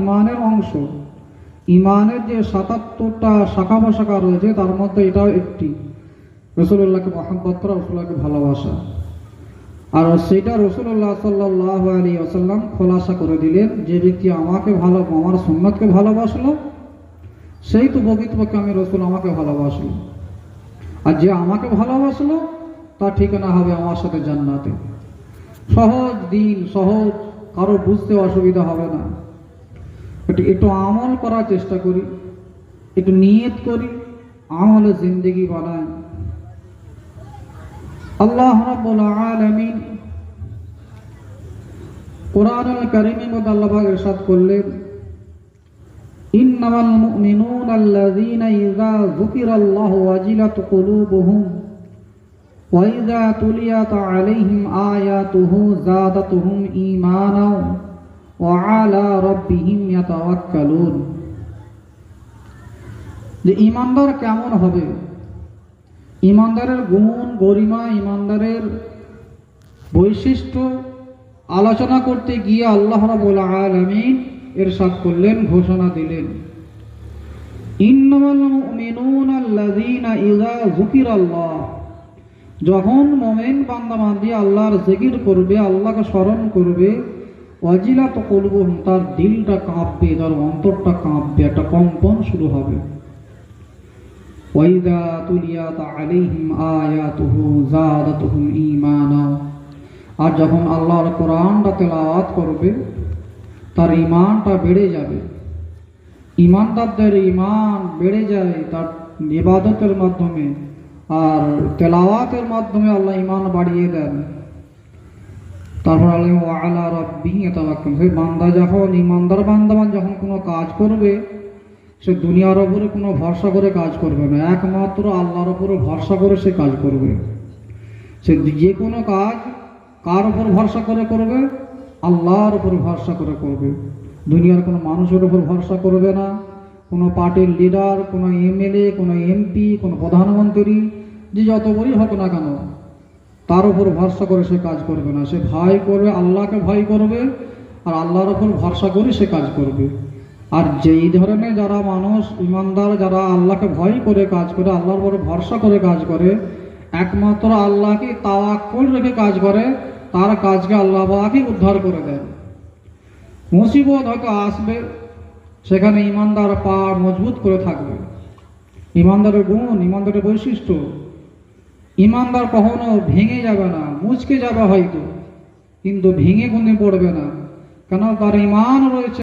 ইমানের অংশ। ইমানের যে ৭৭টা শাখা প্রশাখা রয়েছে তার মধ্যে এটাও একটি, রাসূলুল্লাহকে মহব্বত করা, রাসূলুল্লাহকে ভালোবাসা। আর সেটা রাসূলুল্লাহ সাল্লাল্লাহু আলাইহি ওয়াসাল্লাম খোলাসা করে দিলেন, যে ব্যক্তি আমাকে আমার সুন্নাতকে ভালোবাসলো সেই তো প্রকৃতপক্ষে আমি রাসূল আমাকে ভালোবাসলো, আর যে আমাকে ভালোবাসলো তার ঠিকানা হবে আমার সাথে জান্নাতে। সহজ দিন, সহজ, কারো বুঝতে অসুবিধা হবে না। একটু আমল করার চেষ্টা করি, একটু নিয়ত করি, আমলে জিন্দেগি বানাই। আল্লাহ রাব্বুল আলামিন কুরআনুল কারীমের মধ্যে আল্লাহ পাক ইরশাদ করলেন, ইন্নামাল মুমিনুনা আল্লাযীনা ইযা যুকিরাল্লাহু ওয়াজিলাত কুলুবুহুম ওয়া ইযা তুলিয়াত আলাইহিম আয়াতুহু যাদাতুহুম ঈমানা ওয়া আলা রাব্বিহিম ইয়াতাওয়াক্কালুন। যে ঈমানদার কেমন হবে, ঈমানদারের গুণ গরিমা, ঈমানদারের বৈশিষ্ট্য আলোচনা করতে গিয়ে আল্লাহ রাব্বুল আলামিন ইরশাদ করলেন, ঘোষণা দিলেন, ইন্নামাল মুমিনুনা আল্লাযীনা ইযা যুকিরাল্লাহ, যখন মুমিন বান্দা বান্দি আল্লাহর জিকির করবে, আল্লাহকে স্মরণ করবে, ওয়াজিলাত কুলুবুহুম, তার দিলটা কাঁপবে, তার অন্তরটা কাঁপবে, একটা কম্পন শুরু হবে। ওয়া ইযা তুলিয়াত আলাইহিম আয়াতুহু যাদাতুহুম ঈমানা, আর যখন আল্লাহর কোরআনটা তেলাওয়াত করবে তার ঈমানটা বেড়ে যাবে। ঈমানদারদের ঈমান বেড়ে যায় তার ইবাদতের মাধ্যমে, আর তেলাওয়াতের মাধ্যমে আল্লাহ ঈমান বাড়িয়ে দেন। তারপর আল্লাহ ওয়া আলা রাব্বিহি ইয়াতাওয়াক্কালুন, সেই বান্দা যখন ঈমানদার বান্দাবান যখন কোনো কাজ করবে, সে দুনিয়ার উপরে কোনো ভরসা করে কাজ করবে না, একমাত্র আল্লাহর উপরে ভরসা করে সে কাজ করবে। সে যে কোনো কাজ কার উপর ভরসা করে করবে? আল্লাহর উপর ভরসা করে করবে। দুনিয়ার কোনো মানুষের উপর ভরসা করবে না, কোনো পার্টির লিডার, কোনো এমএলএ, কোনো এমপি, কোনো প্রধানমন্ত্রী, যে যত বড়ই হোক না কেন, তার উপর ভরসা করে সে কাজ করবে না। সে ভয় করবে, আল্লাহকে ভয় করবে, আর আল্লাহর উপর ভরসা করে সে কাজ করবে। আর যেই ধরনের যারা মানুষ ইমানদার, যারা আল্লাহকে ভয় করে কাজ করে, আল্লাহর উপর ভরসা করে কাজ করে, একমাত্র আল্লাহকে তাওয়াক্কুল রেখে কাজ করে, তার কাজকে আল্লাহ পাকই উদ্ধার করে দেন। মুসিবত হয়তো আসবে, সেখানে ইমানদার পা মজবুত করে থাকবে। ইমানদারের গুণ, ইমানদারের বৈশিষ্ট্য, ইমানদার কখনো ভেঙে যাবে না, মুচকে যাবে হয়তো, কিন্তু ভেঙে কোনদিন পড়বে না, কেন তার ঈমান রয়েছে।